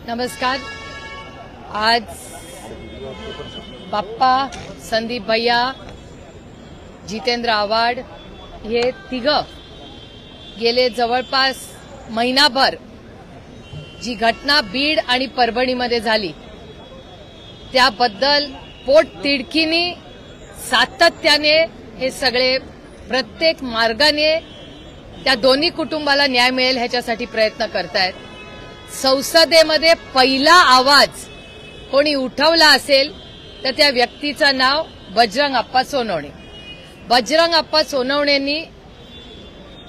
नमस्कार। आज बाप्पा, संदीप भैया, जितेंद्र आव्हाड हे तिघं गेले जवळपास महिनाभर जी घटना बीड आणि परभणीमध्ये झाली त्याबद्दल पोटतिडकीने सातत्याने हे सगळे प्रत्येक मार्गाने त्या दोन्ही कुटुंबाला न्याय मिळेल ह्याच्यासाठी प्रयत्न करतायत। संसदेमध्ये पहिला आवाज कोणी उठवला असेल तर त्या व्यक्तीचं नाव बजरंग अप्पा सोनवणे। बजरंग अप्पा सोनवणेंनी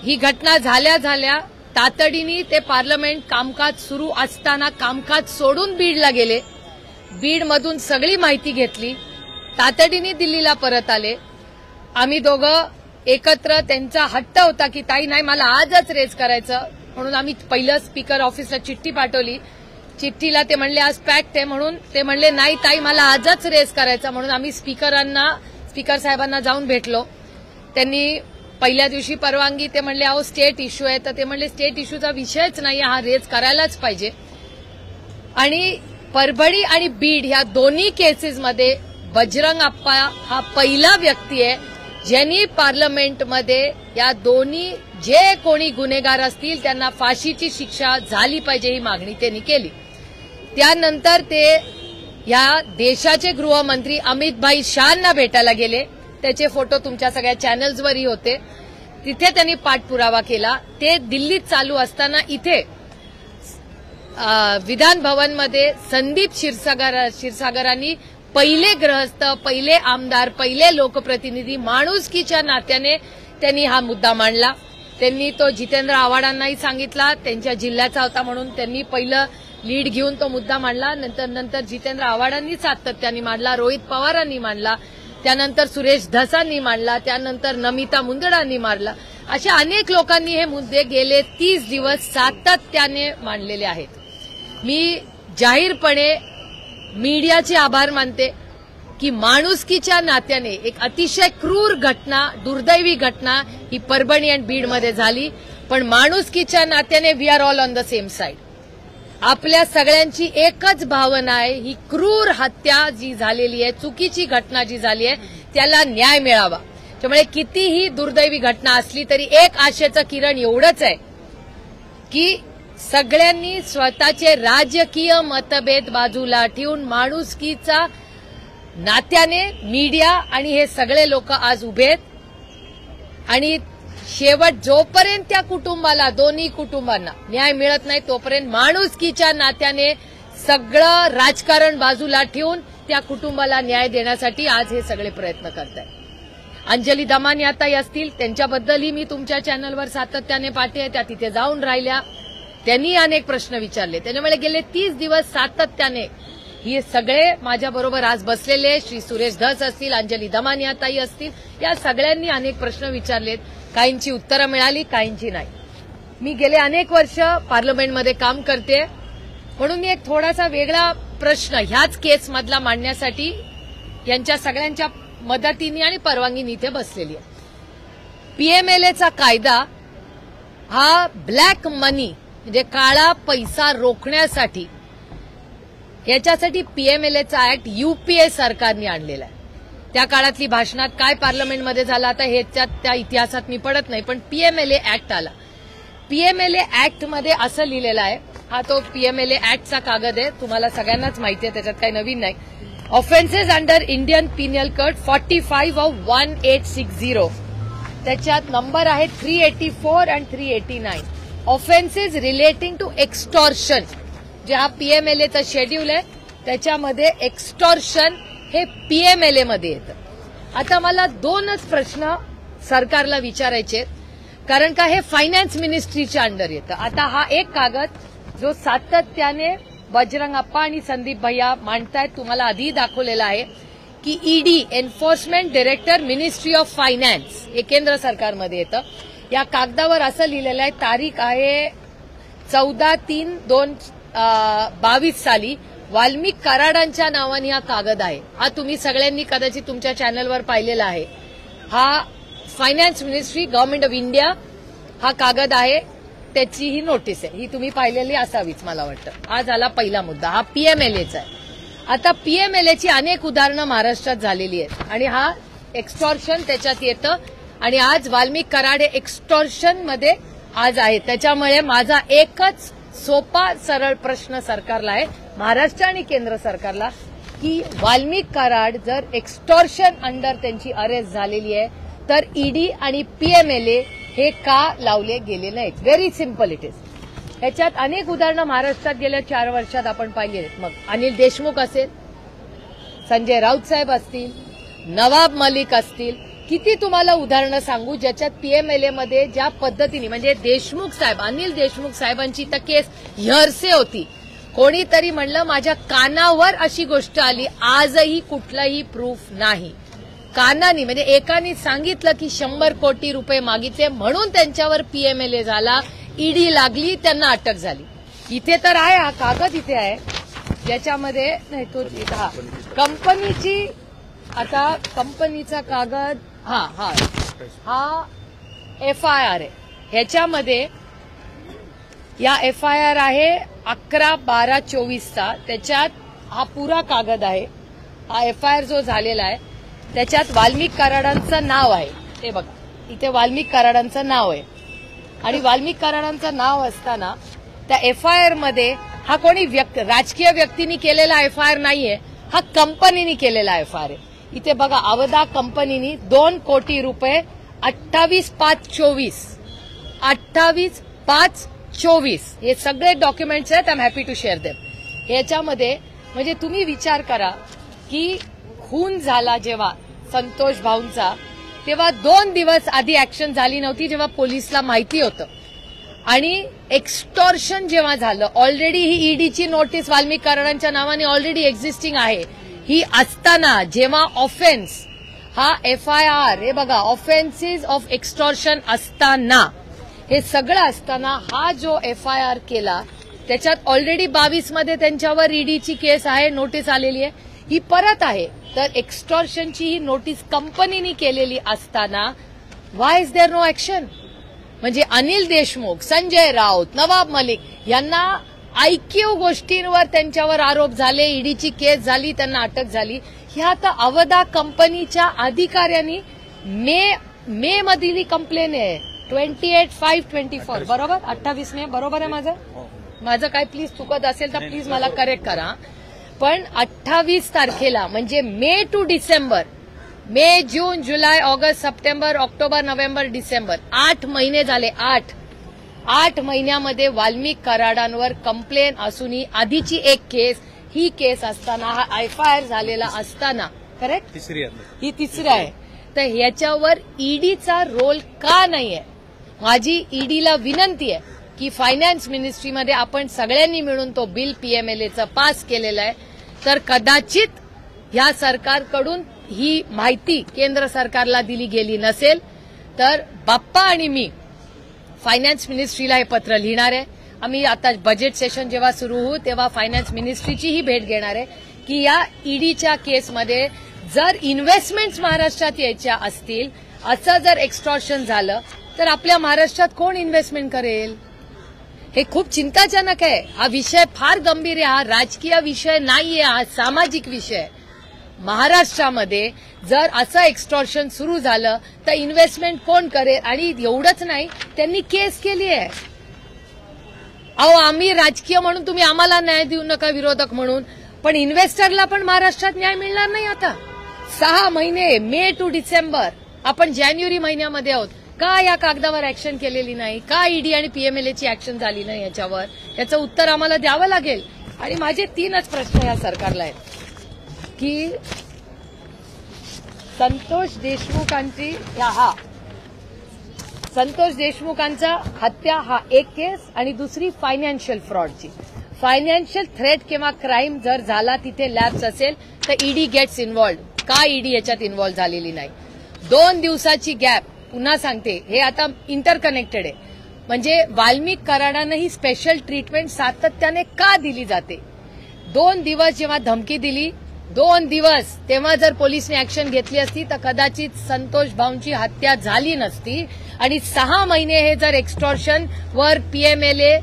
ही घटना झाल्या तातडीने ते पार्लमेंट कामकाज सुरू असताना कामकाज सोडून बीडला गेले। बीडमधून सगळी माहिती घेतली, तातडीने दिल्लीला परत आले। आम्ही दोघं एकत्र, त्यांचा हट्ट होता की ताई नाही मला आजच रेज करायचं, म्हणून आम्ही पहिलं स्पीकर ऑफिसला चिठ्ठी पाठवली। चिठ्ठीला ते म्हणले आज पॅक्ट आहे, म्हणून ते म्हणले नाही ताई मला आजच रेज करायचं, म्हणून आम्ही स्पीकर साहेबांना जाऊन भेटलो। त्यांनी पहिल्या दिवशी परवानगी, ते म्हणले अहो स्टेट इश्यू आहे, तर ते म्हणले स्टेट इश्यूचा विषयच नाही, हा रेज करायलाच पाहिजे। आणि परभणी आणि बीड ह्या दोन्ही केसेसमध्ये बजरंग अप्पा हा पहिला व्यक्ती आहे ज्यांनी पार्लमेंटमध्ये या दोन्ही जे कोणी गुन्हेगार असतील त्यांना फाशीची शिक्षा झाली पाहिजे ही मागणी त्यांनी केली। त्यानंतर ते या देशाचे गृहमंत्री अमित भाई शहांना भेटायला गेले, त्याचे फोटो तुमच्या सगळ्या चॅनल्सवरही होते। तिथे त्यांनी पाठपुरावा केला। ते दिल्लीत चालू असताना इथे विधान भवनमध्ये संदीप क्षीरसागरांनी पहिले ग्रहस्थ, पहिले आमदार, पहिले लोकप्रतिनिधी माणुसकीच्या नात्याने त्यांनी हा मुद्दा मांडला। त्यांनी तो जितेंद्र आव्हाडांनाही सांगितला, त्यांच्या जिल्ह्याचा होता म्हणून त्यांनी पहिलं लीड घेऊन तो मुद्दा मांडला। नंतर जितेंद्र आव्हाडांनी सातत्याने मांडला, रोहित पवारांनी मांडला, त्यानंतर सुरेश धसांनी मांडला, त्यानंतर नमिता मुंदडांनी मांडला। अशा अनेक लोकांनी हे मुद्दे गेले 30 दिवस सातत्याने मांडलेले आहेत। मी जाहीरपणे मीडियाचे आभार मानते की माणुसकीच्या नात्याने एक अतिशय क्रूर घटना, दुर्दैवी घटना ही परभणी आणि बीडमध्ये झाली, पण माणुसकीच्या नात्याने we are all on the same side. आपल्या सगळ्यांची एकच भावना आहे, ही क्रूर हत्या जी झालेली आहे, चुकीची घटना जी झाली आहे त्याला न्याय मिळावा। त्यामुळे कितीही दुर्दैवी घटना असली तरी एक आशेचं किरण एवढंच आहे की सगळ्यांनी स्वतःचे राजकीय मतभेद बाजूला ठेवून माणुसकीचा नात्याने मीडिया आणि हे सगळे लोक आज उभे आहेत। आणि शेवट जोपर्यंत त्या कुटुंबाला, दोन्ही कुटुंबांना न्याय मिळत नाही तोपर्यंत माणुसकीच्या नात्याने सगळं राजकारण बाजूला ठेवून त्या कुटुंबाला न्याय देण्यासाठी आज हे सगळे प्रयत्न करतायत। अंजली दमानियाताई असतील, त्यांच्याबद्दलही मी तुमच्या चॅनलवर सातत्याने पाठते, त्या तिथे जाऊन राहिल्या, त्यांनी अनेक प्रश्न विचारले। त्याच्यामुळे गेले 30 दिवस सातत्याने हे सगळे माझ्याबरोबर आज बसलेले श्री सुरेश धस असतील, अंजली दमानियाताई असतील, या सगळ्यांनी अनेक प्रश्न विचारलेत। काहींची उत्तरं मिळाली, काहींची नाही। मी गेले अनेक वर्ष पार्लमेंटमध्ये काम करते, म्हणून मी एक थोडासा वेगळा प्रश्न ह्याच केसमधला मांडण्यासाठी यांच्या सगळ्यांच्या मदतीने आणि परवानगीने इथे बसलेली आहे। पीएमएलएचा कायदा हा ब्लॅक मनी म्हणजे काळा पैसा रोखण्यासाठी, याच्यासाठी पीएमएलएचा ऍक्ट यूपीए सरकारने आणलेला आहे। त्या काळातली भाषणात काय पार्लमेंटमध्ये झालं आता ह्याच्यात त्या इतिहासात मी पडत नाही, पण पीएमएलए ऍक्ट आला। पीएमएलए ऍक्ट मध्ये असं लिहिलेलं आहे, हा तो पीएमएलए ऍक्टचा कागद आहे, तुम्हाला सगळ्यांनाच माहिती आहे, त्याच्यात काही नवीन नाही। Offences under Indian Pinal code 45 of 1860, त्याच्यात नंबर आहे 384 आणि 389। ऑफेन्सेस रिलेटिंग टू एक्स्टॉर्शन, जे हा पीएमएलएचा शेड्यूल आहे त्याच्यामध्ये एक्स्टॉर्शन हे पीएमएलए मध्ये येतं। आता मला दोनच प्रश्न सरकारला विचारायचे, कारण का हे फायनान्स मिनिस्ट्रीच्या अंडर येतं। आता हा एक कागद जो सातत्याने बजरंग अप्पा आणि संदीप भैया मांडतायत, तुम्हाला आधी दाखवलेला आहे की ED enforcement director ministry of finance हे केंद्र सरकारमध्ये येतं। या कागदावर असं लिहिलेलं आहे, तारीख आहे 14/3/2022 साली वाल्मिक कराडांच्या नावाने हा कागद आहे। हा तुम्ही सगळ्यांनी कदाचित तुमच्या चॅनलवर पाहिलेला आहे। हा finance ministry, government of India हा कागद आहे। त्याची ही नोटीस आहे, ही तुम्ही पाहिलेली असावीच मला वाटतं. हा झाला पहिला मुद्दा, हा पीएमएलएचा आहे. आता पीएमएलएची अनेक उदाहरणं महाराष्ट्रात झालेली आहेत आणि हा एक्स्टॉर्शन त्याच्यात येतं आणि आज वाल्मिक कराड हे एक्स्टॉर्शन मध्ये आज आहे. त्याच्यामुळे माझा एकच सोपा सरळ प्रश्न सरकारला आहे, महाराष्ट्र आणि केंद्र सरकारला, की वाल्मिक कराड जर एक्स्टॉर्शन अंडर त्यांची अरेस्ट झालेली आहे तर ईडी आणि पीएमएलए हे का लावले गेले नाहीत. Very simple it is. ह्याच्यात अनेक उदाहरणं महाराष्ट्रात गेल्या 4 वर्षात आपण पाहिली आहेत. मग अनिल देशमुख असेल, संजय राऊत साहेब असतील, नवाब मलिक असतील, किती तुम्हाला उदाहरणं सांगू ज्याच्यात पीएमएलए मध्ये ज्या पद्धतीने, म्हणजे देशमुख साहेब, अनिल देशमुख साहेबांची तर केस हेरसे होती. कोणीतरी म्हणलं माझ्या कानावर अशी गोष्ट आली, आजही कुठलाही प्रूफ नाही. कानानी म्हणजे एकाने सांगितलं की 100 कोटी रुपये मागितले म्हणून त्यांच्यावर पीएमएलए झाला, ईडी लागली, त्यांना अटक झाली. इथे तर आहे, हा कागद इथे आहे ज्याच्यामध्ये, नाही तो हा कंपनीची, आता कंपनीचा कागद, हा एफआयआर आहे. ह्याच्यामध्ये या एफआयआर आहे 11/12/24चा. त्याच्यात हा पुरा कागद आहे. हा एफआयआर जो झालेला आहे त्याच्यात वाल्मिक कराडांचं नाव आहे. ते बघा, इथे वाल्मिक कराडांचं नाव आहे आणि वाल्मिक कराडांचं नाव असताना त्या एफआयआर मध्ये हा कोणी राजकीय व्यक्तींनी केलेला एफआयआर नाहीये, हा कंपनीने केलेला एफआयआर आहे. इथे बघा, अवधा कंपनीनी 2 कोटी रुपये 28/5/24 28/5/24 हे सगळे डॉक्युमेंट्स आहेत. I am happy to share them. याच्यामध्ये म्हणजे तुम्ही विचार करा की खून झाला जेव्हा संतोष भाऊंचा, तेव्हा 2 दिवस आधी ऍक्शन झाली नव्हती जेव्हा पोलिसला माहिती होतं. आणि एक्स्टॉर्शन जेव्हा झालं, ऑलरेडी ही ईडीची नोटीस वाल्मिक कराडांच्या नावाने ऑलरेडी एक्झिस्टिंग आहे. ही असताना जेव्हा ऑफेन्स, हा एफआयआर, हे बघा, ऑफेन्सेस ऑफ एक्स्टॉर्शन असताना, हे सगळं असताना हा जो एफआयआर केला त्याच्यात ऑलरेडी 22 मध्ये त्यांच्यावर ईडीची केस आहे, नोटीस आलेली आहे, ही परत आहे. तर एक्स्टॉर्शनची ही नोटीस कंपनीने केलेली असताना व्हाय इज देअर नो ऍक्शन? म्हणजे अनिल देशमुख, संजय राऊत, नवाब मलिक यांना आयक्यू गोष्टींवर त्यांच्यावर आरोप झाले, ईडीची केस झाली, त्यांना अटक झाली. ह्या तर अवधा कंपनीच्या अधिकाऱ्यांनी मे मधील कंप्लेन आहे, 28/5/24, बरोबर, 28 मे, बरोबर आहे माझं काय प्लीज चुकत असेल तर प्लीज मला करेक्ट करा. पण 28 तारखेला म्हणजे May to December, May, June, July, August, September, October, November, December, 8 महिने झाले. 8 महिन्यामध्ये वाल्मिक कराडांवर कंप्लेन असूनही आधीची एक केस, ही केस असताना, हा एफआयआर झालेला असताना, करेक्ट, ही तिसरी आहे. तर ह्याच्यावर ईडीचा रोल का नाहीये? माझी ईडीला विनंती आहे की फायनान्स मिनिस्ट्रीमध्ये आपण सगळ्यांनी मिळून तो बिल पीएमएलएचं पास केलेलं आहे, तर कदाचित ह्या सरकारकडून ही माहिती केंद्र सरकारला दिली गेली नसेल तर बाप्पा आणि मी फायनान्स मिनिस्ट्रीला हे पत्र लिहिणार आहे. आम्ही आता बजेट सेशन जेव्हा सुरू होऊ तेव्हा फायनान्स मिनिस्ट्रीचीही भेट घेणार आहे की या ईडीच्या केसमध्ये जर इन्व्हेस्टमेंट्स महाराष्ट्रात यायच्या असतील, असं जर एक्स्टॉर्शन झालं तर आपल्या महाराष्ट्रात कोण इन्व्हेस्टमेंट करेल? हे खूप चिंताजनक आहे. हा विषय फार गंभीर आहे. हा राजकीय विषय नाहीये, हा सामाजिक विषय आहे. महाराष्ट्रामध्ये जर असं एक्स्टॉर्शन सुरू झालं तर इन्व्हेस्टमेंट कोण करेल? आणि एवढंच नाही, त्यांनी केस केली आहे. अहो, आम्ही राजकीय म्हणून तुम्ही आम्हाला न्याय देऊ नका, विरोधक म्हणून, पण इन्व्हेस्टरला पण महाराष्ट्रात न्याय मिळणार नाही. आता 6 महिने, मे टू डिसेंबर, आपण जानेवारी महिन्यामध्ये आहोत. का या कागदावर ऍक्शन केलेली नाही? का ईडी आणि पीएमएलएची ऍक्शन झाली नाही याच्यावर? याचं उत्तर आम्हाला द्यावं लागेल. आणि माझे 3च प्रश्न या सरकारला आहेत की संतोष देशमुखांचा हत्या हा एक केस आणि दुसरी फायनान्शियल फ्रॉडची. फायनान्शियल थ्रेट किंवा क्राईम जर झाला, तिथे लॅब्स असेल तर ईडी गेट्स इन्व्हॉल्व्ड. का ईडी याच्यात इन्व्हॉल्व्ह झालेली नाही? 2 दिवसाची गॅप, पुन्हा सांगते, हे आता इंटरकनेक्टेड आहे. म्हणजे वाल्मिक कराडांना ही स्पेशल ट्रीटमेंट सातत्याने का दिली जाते? 2 दिवस जेव्हा धमकी दिली 2 दिवस तेव्हा जर पोलिसने ऍक्शन घेतली असती तर कदाचित संतोष भाऊंची हत्या झाली नसती आणि 6 महिने हे जर एक्स्टॉर्शन वर पीएमएलए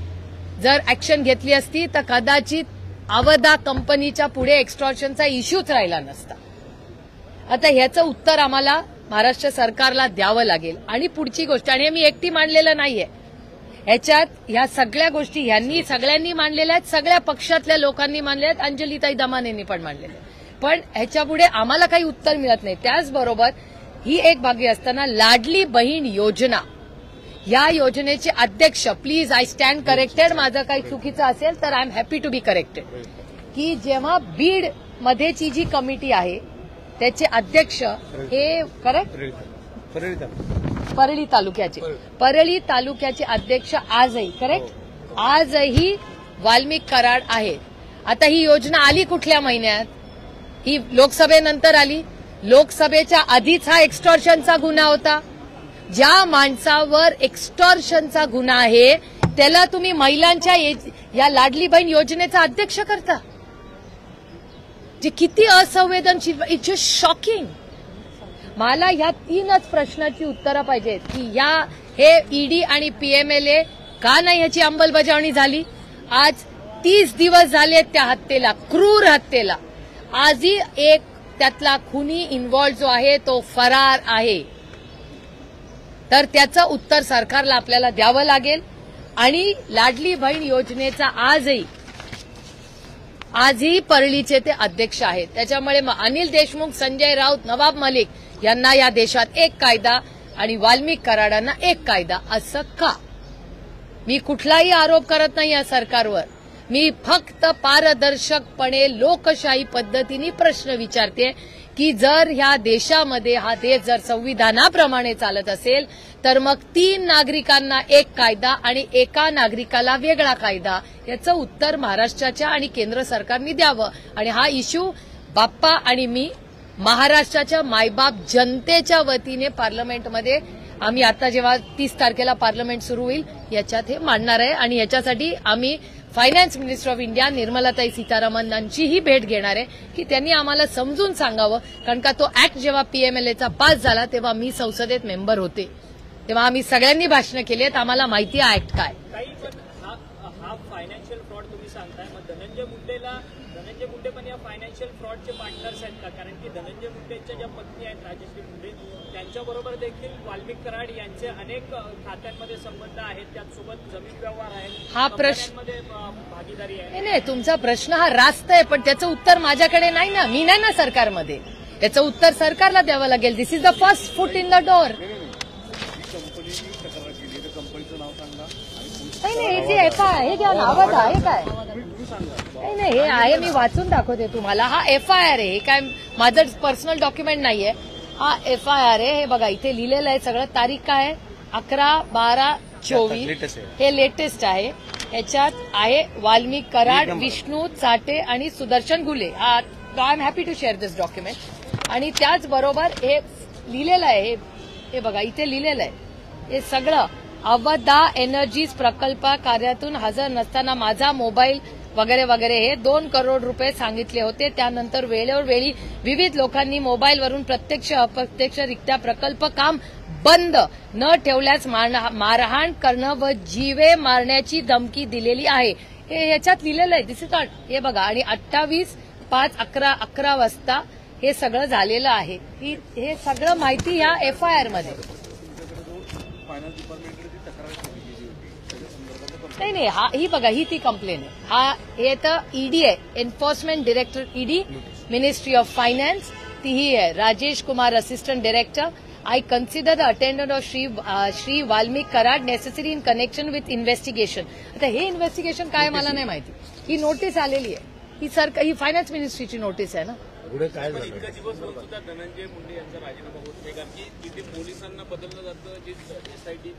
जर ऍक्शन घेतली असती तर कदाचित अवधा कंपनीच्या पुढे एक्स्टॉर्शनचा इश्यूच राहिला नसता. आता ह्याचं उत्तर आम्हाला महाराष्ट्र सरकारला द्यावं लागेल. आणि पुढची गोष्ट, आणि मी एकटी मांडलेलं नाहीये, ह्याच्यात ह्या सगळ्या गोष्टी ह्यांनी सगळ्यांनी मांडलेल्या आहेत, सगळ्या पक्षातल्या लोकांनी मांडल्या आहेत, अंजलीताई दमानेंनी पण मांडलेले आहेत. पण ह्याच्यापुढे आम्हाला काही उत्तर मिळत नाही. त्याचबरोबर ही एक बागी असताना लाडली बहीण योजना, या योजनेचे अध्यक्ष, प्लीज आय स्टँड करेक्टेड, माझं काही चुकीचं असेल तर I am happy to be corrected, की जेव्हा बीड मध्येची जी कमिटी आहे त्याचे अध्यक्ष हे करेक्ट परळी तालुक्याचे अध्यक्ष आजही करेक्ट आजही वाल्मिक कराड आहेत. आता ही योजना आली कुठल्या महिन्यात? ही लोकसभेनंतर आली. लोकसभेच्या आधीच हा एक्स्टॉर्शनचा गुन्हा होता. ज्या माणसावर एक्स्टॉर्शनचा गुन्हा आहे त्याला तुम्ही महिलांच्या या लाडली बहीण योजनेचा अध्यक्ष करता, जे किती असंवेदनशील. It's just shocking. मला ह्या 3च प्रश्नाची उत्तरं पाहिजेत की हे ईडी आणि पीएमएलए का नाही ह्याची अंमलबजावणी झाली. आज 30 दिवस झाले त्या हत्येला, क्रूर हत्येला. आजही एक त्यातला खुनी इन्व्हॉल्व जो आहे तो फरार आहे. तर त्याचं उत्तर सरकारला आपल्याला द्यावं लागेल. आणि लाडली बहीण योजनेचा आजही परळीचे ते अध्यक्ष आहेत. त्याच्यामुळे अनिल देशमुख, संजय राऊत, नवाब मलिक यांना या देशात एक कायदा आणि वाल्मिक कराडांना एक कायदा, असं का? मी कुठलाही आरोप करत नाही या सरकारवर. मी फक्त पारदर्शकपणे लोकशाही पद्धतीने प्रश्न विचारते की जर ह्या देशामध्ये हा देश जर संविधानाप्रमाणे चालत असेल तर मग 3 नागरिकांना एक कायदा आणि एका नागरिकाला वेगळा कायदा, याचं उत्तर महाराष्ट्राच्या आणि केंद्र सरकारने द्यावं. आणि हा इश्यू बाप्पा आणि मी महाराष्ट्राच्या मायबाप जनतेच्या वतीने पार्लमेंटमध्ये आम्ही आता जेव्हा 30 तारखेला पार्लमेंट सुरू होईल याच्यात हे मांडणार आहे. आणि याच्यासाठी आम्ही फायनान्स मिनिस्टर ऑफ इंडिया निर्मलाताई सीतारामन यांचीही भेट घेणार आहे की त्यांनी आम्हाला समजून सांगावं. कारण का तो ऍक्ट जेव्हा पीएमएलएचा पास झाला तेव्हा मी संसदेत मेंबर होते, तेव्हा आम्ही सगळ्यांनी भाषणं केली आहेत, आम्हाला माहिती आहे ऍक्ट काय. हा फायनान्शियल फ्रॉड तुम्ही सांगताय, मग धनंजय मुंडे पण या फायनान्शियल फ्रॉडचे पार्टनर्स आहेत का? कारण की धनंजय मुंडेच्या ज्या पत्नी आहेत राजश्री मुंडे, त्यांच्याबरोबर देखील वाल्मिक कराड यांचे अनेक खात्यांमध्ये संबंध आहेत, त्याचसोबत जमीन व्यवहार आहेत, हा प्रश्न भागीदारी आहे. नाही, तुमचा प्रश्न हा रास्त आहे, पण त्याचं उत्तर माझ्याकडे नाही ना, मी नाही ना सरकारमध्ये. त्याचं उत्तर सरकारला द्यावं लागेल. This is the first foot in the door. नाही, हे जे हे घ्या ना, आवाज आहे काय? नाही, हे आहे, मी वाचून दाखवते तुम्हाला. हा एफआयआर आहे, हे काय माझं पर्सनल डॉक्युमेंट नाहीये. हा एफआयआर आहे. हे बघा इथे लिहिलेलं आहे सगळं. तारीख काय आहे? 11/12/24. हे लेटेस्ट आहे. याच्यात आहे वाल्मिक कराड, विष्णू चाटे आणि Sudarshan Gule. I am happy to share this document. आणि त्याचबरोबर हे लिहिलेलं आहे, हे बघा इथे लिहिलेलं आहे. हे सगळं अवधा एनर्जीज प्रकल्प कार्यातून हजर नसताना माझा मोबाईल वगैरे वगैरे हे 2 करोड रुपये सांगितले होते. त्यानंतर वेळोवेळी विविध लोकांनी मोबाईलवरून प्रत्यक्ष अप्रत्यक्षरित्या प्रकल्प काम बंद न ठेवल्यास मारहाण करणं व जीवे मारण्याची धमकी दिलेली आहे. हे याच्यात लिहिलेलं आहे. This is not. हे बघा. आणि 28/5/11 वाजता हे सगळं झालेलं आहे. हे सगळं माहिती या एफआयआर मध्ये. नाही, ही बघा, ही ती कंप्लेन आहे. हे तर ईडी आहे, enforcement director ED, ministry of finance. ती ही आहे Rajesh Kumar, assistant director. I consider the attendant of Shri Valmik Karad necessary in connection with investigation. आता हे इन्व्हेस्टिगेशन काय मला नाही माहिती. ही नोटीस आलेली आहे. ही फायनान्स मिनिस्ट्रीची नोटीस आहे ना. इतका दिवस होऊन सुद्धा धनंजय मुंडे यांचा राजीनामा होत नाही, कारण की तिथे पोलिसांना बदललं जातं, जे एसआयटी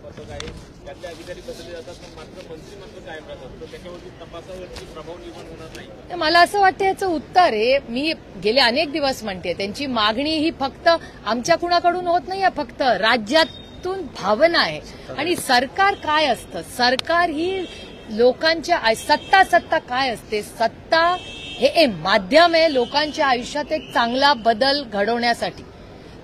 पथक आहे त्यातले अधिकारी बदलले जातात, पण मात्र मंत्री मात्र कायम राहतात. तर त्याच्यावरती तपासावरती प्रभाव निर्माण होणार नाही. मला असं वाटतं याचं उत्तर आहे, मी गेले अनेक दिवस म्हणते, त्यांची मागणी ही फक्त आमच्या कुणाकडून होत नाही, फक्त राज्यातून भावना आहे. आणि सरकार काय असतं? सरकार ही लोकांच्या सत्ता काय असते? सत्ता हे माध्यम आहे लोकांच्या आयुष्यात एक चांगला बदल घडवण्यासाठी.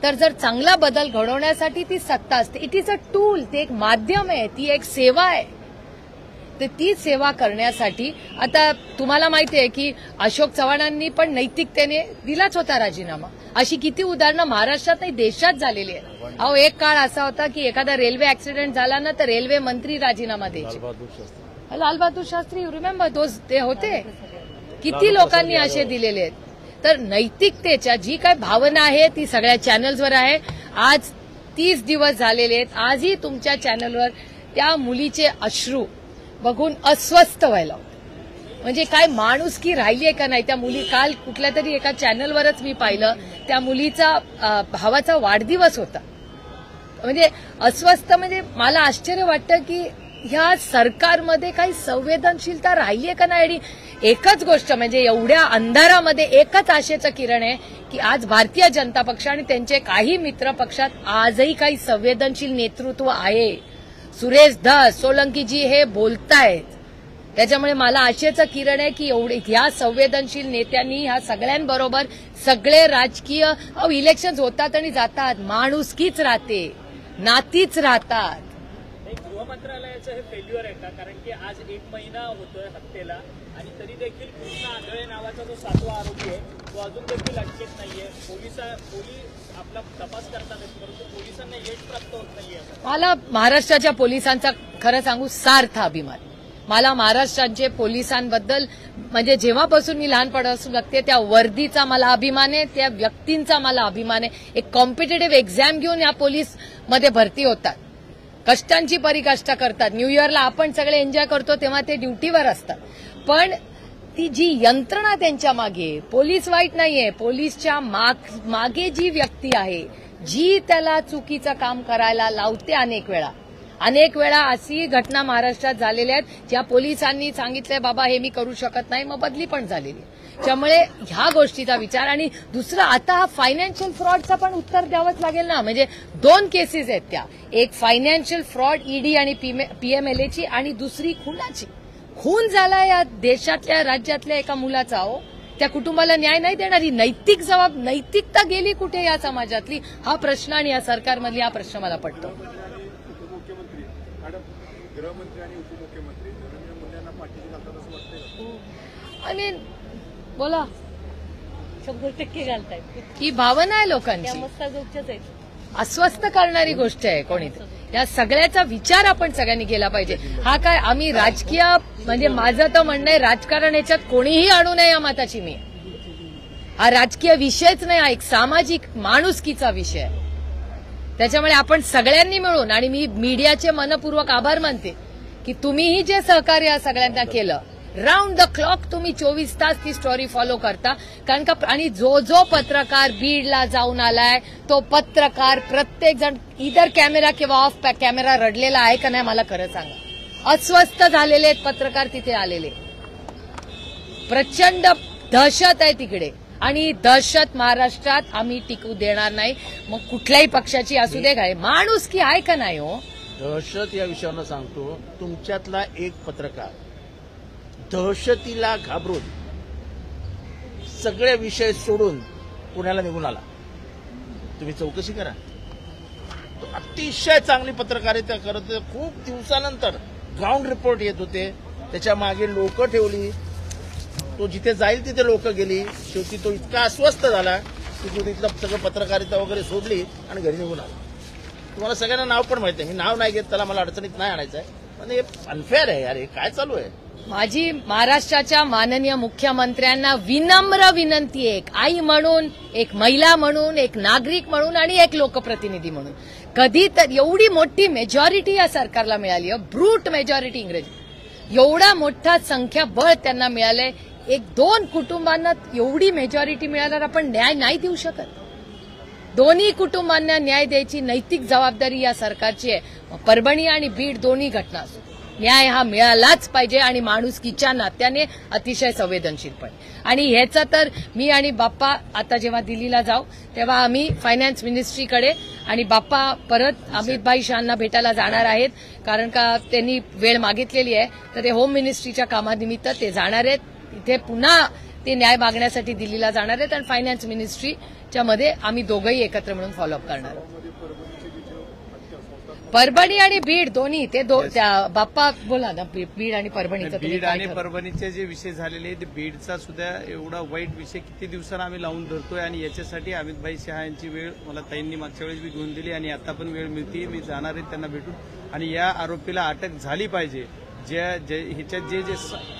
तर जर चांगला बदल घडवण्यासाठी ती सत्ता असते, इट इज अ टूल, ते एक माध्यम आहे, ती एक सेवा आहे. तर ती सेवा करण्यासाठी आता तुम्हाला माहिती आहे की अशोक चव्हाणांनी पण नैतिकतेने दिलाच होता राजीनामा. अशी किती उदाहरणं महाराष्ट्रात नाही देशात झालेली आहेत. अहो, एक काळ असा होता की एखादा रेल्वे ऍक्सिडेंट झाला ना तर रेल्वे मंत्री राजीनामा द्यायचे. Lal Bahadur Shastri, you remember those, ते होते. किती लोकांनी असे दिलेले आहेत. तर नैतिकतेच्या जी काय भावना आहे ती सगळ्या चॅनल्सवर आहे. आज 30 दिवस झालेले आहेत. आजही तुमच्या चॅनलवर त्या मुलीचे अश्रू बघून अस्वस्थ व्हायला होतं. म्हणजे काय माणुसकी राहिली आहे का नाही. त्या मुली, काल कुठल्या तरी एका चॅनलवरच मी पाहिलं, त्या मुलीचा भावाचा वाढदिवस होता. म्हणजे अस्वस्थ, म्हणजे मला आश्चर्य वाटतं की ह्या सरकारमध्ये काही संवेदनशीलता राहिली आहे का नाही. आणि एकच गोष्ट म्हणजे एवढ्या अंधारामध्ये एकच आशेचं किरण आहे की आज भारतीय जनता पक्ष आणि त्यांचे काही मित्र पक्षात आजही काही संवेदनशील नेतृत्व आहे. सुरेश धस, सोलंकीजी हे बोलतायत. त्याच्यामुळे मला आशेचं किरण आहे की एवढे ह्या संवेदनशील नेत्यांनी ह्या सगळ्यांबरोबर सगळे राजकीय इलेक्शन्स होतात आणि जातात, माणुसकीच राहते, नातीच राहतात. गृह मंत्रालयाचं हे फेल्युअर आहे का? कारण की आज 1 महिना होतोय हत्येला आणि तरी देखील कृष्णा आंधळे नावाचा जो 7वा आरोपी आहे तो अजून देखील अटकेत नाहीये. पोलीस आपला तपास करतात परंतु पोलिसांना यश प्राप्त होत नाहीये. मला महाराष्ट्राच्या पोलिसांचा खरं सांगू सार्थ अभिमान. मला महाराष्ट्राचे पोलिसांबद्दल म्हणजे जेव्हापासून मी लहानपणापासून बघते त्या वर्दीचा मला अभिमान आहे, त्या व्यक्तींचा मला अभिमान आहे. एक कॉम्पिटेटिव्ह एक्झाम घेऊन या पोलीसमध्ये भरती होतात, कष्टांची परिकाष्ठा करतात. न्यू इयरला आपण सगळे एन्जॉय करतो तेव्हा ते ड्युटीवर असतात. पण ती जी यंत्रणा त्यांच्या मागे, पोलीस वाईट नाहीये, पोलीसच्या मागे जी व्यक्ती आहे जी त्याला चुकीचं काम करायला लावते, अनेक वेळा अशी घटना महाराष्ट्रात झालेल्या आहेत ज्या पोलिसांनी सांगितलंय बाबा हे मी करू शकत नाही, मग बदली पण झालेली. त्यामुळे ह्या गोष्टीचा विचार. आणि दुसरं, आता हा फायनान्शियल फ्रॉडचा पण उत्तर द्यावंच लागेल ना. म्हणजे 2 केसेस आहेत त्या, एक फायनान्शियल फ्रॉड ईडी आणि पीएमएलएची आणि दुसरी खुनाची. खून झाला या देशातल्या राज्यातल्या एका मुलाचा. हो, त्या कुटुंबाला न्याय नाही देणारी नैतिकता गेली कुठे या समाजातली, हा प्रश्न आणि या सरकारमधली हा प्रश्न मला पडतो. उपमुख्यमंत्री मॅडम, गृहमंत्री आणि उपमुख्यमंत्री नरेंद्र मोदी यांना पाठीशी घालतात असं वाटतंय? आय मीन, बोला, 100% घालतायत. ही भावना आहे लोकांची, त्या मस्ताजोगच्याच आहेत. अस्वस्थ करणारी गोष्ट आहे कोणी. या सगळ्याचा विचार आपण सगळ्यांनी केला पाहिजे. हा काय आम्ही राजकीय, म्हणजे माझं तर म्हणणं आहे राजकारण याच्यात कोणीही आणू नये या मताची मी. हा राजकीय विषयच नाही, हा एक सामाजिक माणुसकीचा विषय आहे. त्याच्यामुळे आपण सगळ्यांनी मिळून, आणि मी मीडियाचे मनपूर्वक आभार मानते की तुम्हीही जे सहकार्य या सगळ्यांना केलं, राऊंड द क्लॉक तुम्ही 24 तास ती स्टोरी फॉलो करता. कारण का, आणि जो पत्रकार बीडला जाऊन आलाय तो पत्रकार प्रत्येक जण इधर कॅमेरा किंवा ऑफ कॅमेरा रडलेला आहे का नाही मला खरं सांगा. अस्वस्थ झालेले आहेत पत्रकार तिथे आलेले. प्रचंड दहशत आहे तिकडे, आणि दहशत महाराष्ट्रात आम्ही टिकू देणार नाही. मग कुठल्याही पक्षाची असू दे, काय माणुसकी आहे का नाही. हो, दहशत या विषयावर सांगतो, तुमच्यातला एक पत्रकार दहशतीला घाबरून सगळे विषय सोडून पुण्याला निघून आला. तुम्ही चौकशी करा. तो अतिशय चांगली पत्रकारिता करत, खूप दिवसानंतर ग्राउंड रिपोर्ट येत होते, त्याच्या मागे लोक ठेवली, तो जिथे जाईल तिथे लोक गेली. शेवटी तो इतका अस्वस्थ झाला की तो तिथलं सगळं पत्रकारिता वगैरे सोडली आणि घरी निघून आला. तुम्हाला सगळ्यांना नाव पण माहिती आहे, मी नाव नाही घेत, त्याला मला अडचणीत नाही आणायचं आहे. पण हे अनफेअर आहे यार, हे काय चालू आहे. माझी महाराष्ट्राच्या माननीय मुख्यमंत्र्यांना विनम्र विनंती आहे, एक आई म्हणून, एक महिला म्हणून, एक नागरिक म्हणून आणि एक लोकप्रतिनिधी म्हणून. कधी तर एवढी मोठी मेजॉरिटी या सरकारला मिळाली, ब्रूट मेजॉरिटी इंग्रजी, एवढा मोठा संख्याबळ त्यांना मिळालंय. 1-2 कुटुंबांना एवढी मेजॉरिटी मिळाल्यावर आपण न्याय नाही देऊ शकत. दोन्ही कुटुंबांना न्याय द्यायची नैतिक जबाबदारी या सरकारची आहे. परभणी आणि बीड दोन्ही घटना असो, न्याय हा मिळालाच पाहिजे, आणि माणुसकीच्या नात्याने अतिशय संवेदनशीलपणे. आणि ह्याचा तर मी आणि बाप्पा आता जेव्हा दिल्लीला जाऊ तेव्हा आम्ही फायनान्स मिनिस्ट्रीकडे, आणि बाप्पा परत अमित भाई शहांना भेटायला जाणार आहेत, कारण का त्यांनी वेळ मागितलेली आहे. तर ते होम मिनिस्ट्रीच्या कामानिमित्त ते जाणार आहेत. तिथे पुन्हा ते न्याय मागण्यासाठी दिल्लीला जाणार आहेत आणि फायनान्स मिनिस्ट्रीच्या मध्ये आम्ही दोघंही एकत्र मिळून फॉलोअप करणार आहोत. परभणी आणि बीड दोन्ही त्या बाप्पा बोला ना, बीड आणि परभणीचं तुम्ही बीड काय आणि ठरवलं? परभणीचे जे विषय झालेले आहेत, बीडचा सुद्धा एवढा वाईट विषय किती दिवसांना आम्ही लावून धरतोय आणि याच्यासाठी अमितभाई शहा यांची वेळ मला ताईंनी मागच्या वेळेस मी घेऊन दिली आणि आता पण वेळ मिळते. मी जाणार आहे त्यांना भेटून आणि या आरोपीला अटक झाली पाहिजे. ह्याच्यात जे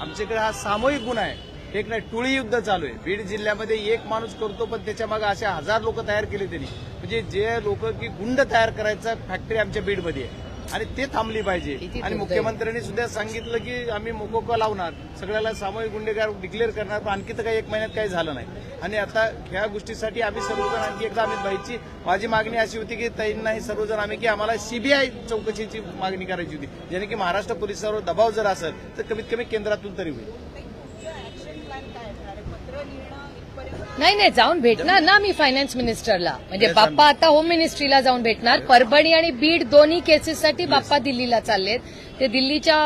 आमच्याकडे हा सामूहिक गुन्हा आहे, एक नाही टोळी युद्ध चालू आहे. बीड जिल्ह्यामध्ये एक माणूस करतो पण त्याच्या मागे अशा 1000 लोक तयार केले त्यांनी. म्हणजे जे लोक की गुंड तयार करायचा फॅक्टरी आमच्या बीडमध्ये आहे आणि ते थांबली पाहिजे. आणि मुख्यमंत्र्यांनी सुद्धा सांगितलं की आम्ही मोकोका लावणार, सगळ्याला सामूहिक गुन्हेगार डिक्लेअर करणार, पण आणखी तर काही 1 महिन्यात काही झालं नाही. आणि आता ह्या गोष्टीसाठी आम्ही सर्वजण आणखी एकदा अमितभाईची माझी मागणी अशी होती की ताईंना हे सर्वजण आम्ही की आम्हाला सीबीआय चौकशीची मागणी करायची होती, ज्याने की महाराष्ट्र पोलिसांवर दबाव जर असेल तर कमीत कमी केंद्रातून तरी होईल. नाही जाऊन भेटणार ना मी फायनान्स मिनिस्टरला. म्हणजे बाप्पा आता होम मिनिस्ट्रीला जाऊन भेटणार. परभणी आणि बीड दोन्ही केसेससाठी बाप्पा दिल्लीला चाललेत. ते दिल्लीच्या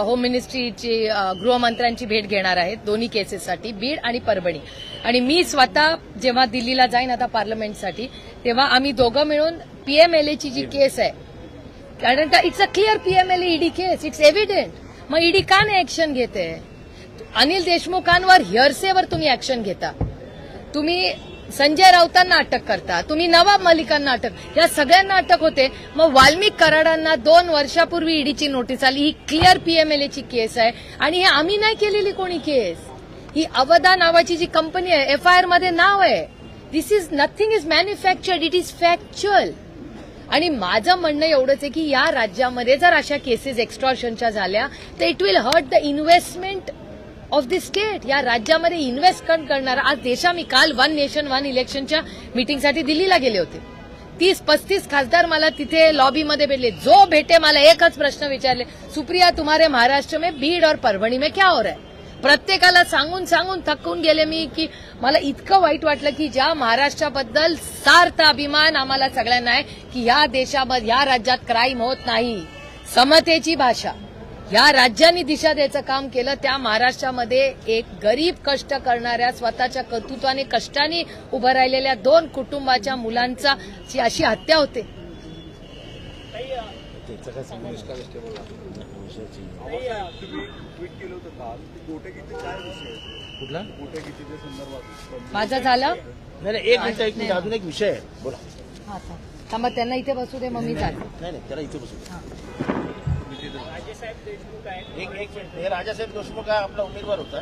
होम मिनिस्ट्रीची गृहमंत्र्यांची भेट घेणार आहेत दोन्ही केसेससाठी, बीड आणि परभणी. आणि मी स्वतः जेव्हा दिल्लीला जाईन आता पार्लमेंटसाठी, तेव्हा आम्ही दोघं मिळून पीएमएलएची जी केस आहे, कारण का it's a clear PMLA ED case, it's evident. मग ईडी का नाही ऍक्शन घेते? अनिल देशमुखांवर हिअरसेवर तुम्ही ऍक्शन घेता, तुम्ही संजय राऊतांना अटक करता, तुम्ही नवाब मलिकांना अटक, या सगळ्यांना अटक होते. मग वाल्मिक कराडांना 2 वर्षापूर्वी ईडीची नोटीस आली. ही क्लिअर पीएमएलएची केस आहे आणि हे आम्ही नाही केलेली कोणी केस. ही अवधा नावाची जी कंपनी आहे, एफआयआर मध्ये नाव आहे. This is nothing is manufactured, it is factual. आणि माझं म्हणणं एवढंच आहे की या राज्यामध्ये जर अशा केसेस एक्स्टॉर्शनच्या झाल्या तर it will hurt the investment of the state. या राज्यामध्ये इन्व्हेस्टमेंट करणारा आज मी काल 1 नेशन 1 इलेक्शनच्या मीटिंगसाठी दिल्लीला गेले होते. 30-35 खासदार मला तिथे लॉबीमध्ये भेटले. जो भेटे मला एकच प्रश्न विचारले, सुप्रिया तुम्हारे महाराष्ट्र में बीड और परभणी में क्या हो रहा है? प्रत्येकाला सांगून थकून गेले मी की मला इतकं वाईट वाटलं की ज्या महाराष्ट्राबद्दल सार्थ अभिमान आम्हाला सगळ्यांना आहे की या देशामध्ये या राज्यात क्राईम होत नाही, समतेची भाषा या राज्यांनी दिशा द्यायचं काम केलं. त्या महाराष्ट्रामध्ये एक गरीब कष्ट करणाऱ्या स्वतःच्या कर्तृत्वाने कष्टाने उभं राहिलेल्या 2 कुटुंबाच्या मुलांचा अशी हत्या होते. तुम्ही ट्विट केलं होतं काल, गोटेकीचे काय विषय आहे? कुठला गोटेकीच्या संदर्भात माझं झालं नाही, एक मिनिट अजून एक विषय आहे, बोला. हा थांबा, त्यांना इथे बसू दे, मग मी जाते. नाही त्याला इथे बसू. राजेसाहेब देशमुख आहेत. एक मिनिट, हे राजासाहेब देशमुख हा आपला उमेदवार होता.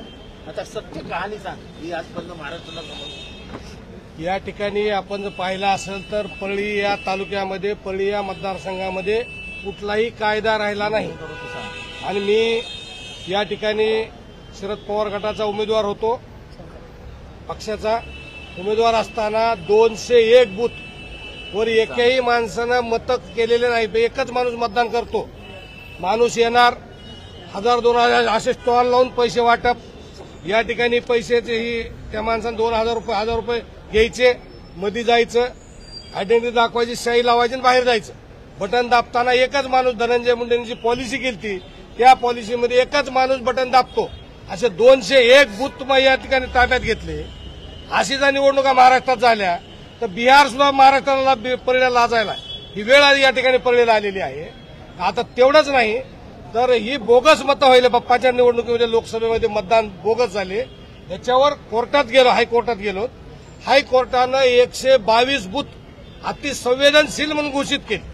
आता सत्य कहाणी सांग, ही आजपर्यंत महाराष्ट्राला समोर. या ठिकाणी आपण जर पाहिलं असेल तर पळी या तालुक्यामध्ये, पळी या मतदारसंघामध्ये कुठलाही कायदा राहिला नाही. आणि मी या ठिकाणी शरद पवार गटाचा उमेदवार होतो. पक्षाचा उमेदवार असताना 201 बूथ वर एकही माणसानं मतं केलेले नाही. एकच माणूस मतदान करतो. माणूस येणार, 1000-2000 असे स्टॉल लावून पैसे वाटप. या ठिकाणी पैशाचे ही त्या माणसानं 2000 रुपये 1000 रुपये घ्यायचे, मध्ये जायचं, आयडेंटिटी दाखवायची, शाई लावायची आणि बाहेर जायचं. बटन दाबताना एकच माणूस, धनंजय मुंडेंनी जी पॉलिसी केली त्या पॉलिसीमध्ये एकच माणूस बटन दाबतो. असे 201 बूथ या ठिकाणी ताब्यात घेतले. अशी जर निवडणुका महाराष्ट्रात झाल्या तर बिहार सुद्धा महाराष्ट्राला परळीला लाजायला ही वेळ या ठिकाणी परळीला आलेली आहे. आता तेवढंच नाही तर ही बोगस मतं व्हायला, बाप्पाच्या निवडणुकीमध्ये लोकसभेमध्ये मतदान बोगस झाले. याच्यावर कोर्टात गेलो, हायकोर्टात गेलो. हायकोर्टानं 122 बूथ अतिसंवेदनशील म्हणून घोषित केले.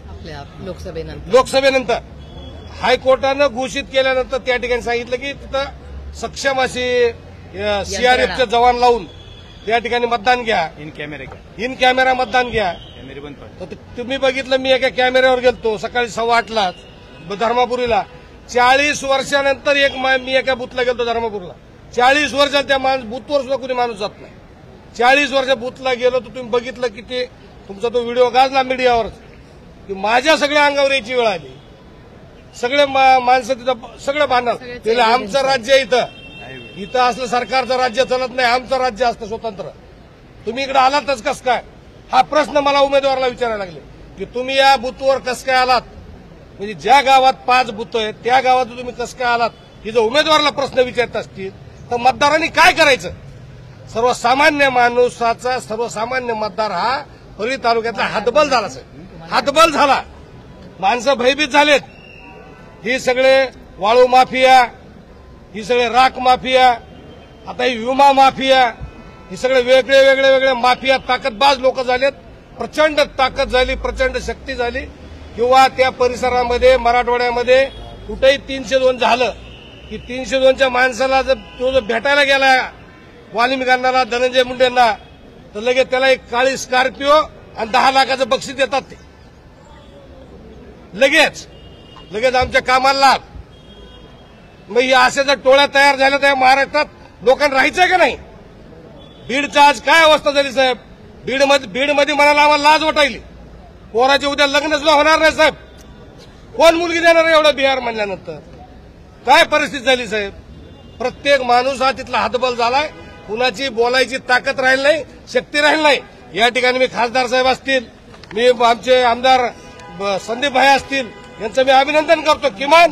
लोकसभेनंतर हायकोर्टानं घोषित केल्यानंतर त्या ठिकाणी सांगितलं की तिथं सक्षम अशी सीआरएफचे जवान लावून त्या ठिकाणी मतदान घ्या, इन कॅमेरा मतदान घ्या. तर तुम्ही बघितलं, मी एका कॅमेऱ्यावर गेलतो सकाळी 8:15 धर्मापुरीला. 40 वर्षानंतर मी एका बूथला गेलतो धर्मापूरला. 40 वर्षात त्या बूथवर सुद्धा कुणी माणूस जात नाही. 40 वर्ष बूथला गेलो तर तुम्ही बघितलं की ते तुमचा तो व्हिडिओ गाजला मीडियावर की माझ्या सगळ्या अंगावर यायची वेळ आली. सगळे माणसं तिथं सगळं बांधणार. आमचं राज्य इथं असलं सरकारचं राज्य चालत नाही, आमचं राज्य असतं स्वतंत्र. तुम्ही इकडे आलातच कस काय, हा प्रश्न मला उमेदवाराला विचारायला लागले की तुम्ही या बूथवर कस काय आलात. म्हणजे ज्या गावात 5 बूथ आहेत त्या गावात तुम्ही कस काय आलात, ही जर उमेदवाराला प्रश्न विचारत असतील तर मतदारांनी काय करायचं. सर्वसामान्य माणसाचा सर्वसामान्य मतदार हा परळी तालुक्यातला हातबल झाला साहेब, हातबल झाला. माणसं भयभीत झालेत. ही सगळे वाळू माफिया, ही सगळे राख माफिया, आता ही विमा माफिया, ही सगळे वेगळे वेगळे वेगळे माफिया ताकदबाज लोक झालेत. प्रचंड ताकद झाली, प्रचंड शक्ती झाली. किंवा त्या परिसरामध्ये मराठवाड्यामध्ये कुठेही 302 झालं की 302च्या माणसाला जर तो भेटायला गेला वाल्मिकांना, धनंजय मुंडेंना, तर लगेच त्याला एक काळी स्कॉर्पिओ आणि 10 लाखाचं बक्षीस देतात. ते लगेच आमच्या कामाला लाभ. मग या अशा जर टोळ्या तयार झाल्या तर महाराष्ट्रात लोकांना राहायचंय का नाही? बीडच्या आज काय अवस्था झाली साहेब? बीडमध्ये म्हणाला आम्हाला लाज वाटायली. पोराचे उद्या लग्न सुद्धा होणार नाही साहेब. कोण मुलगी देणार आहे एवढं बिहार म्हणल्यानंतर? काय परिस्थिती झाली साहेब? प्रत्येक माणूस हा तिथला हातबल झालाय. कुणाची बोलायची ताकद राहील नाही, शक्ती राहील नाही. या ठिकाणी मी खासदार साहेब असतील, मी आमचे आमदार संदीप भाई असतील, यांचं मी अभिनंदन करतो. किमान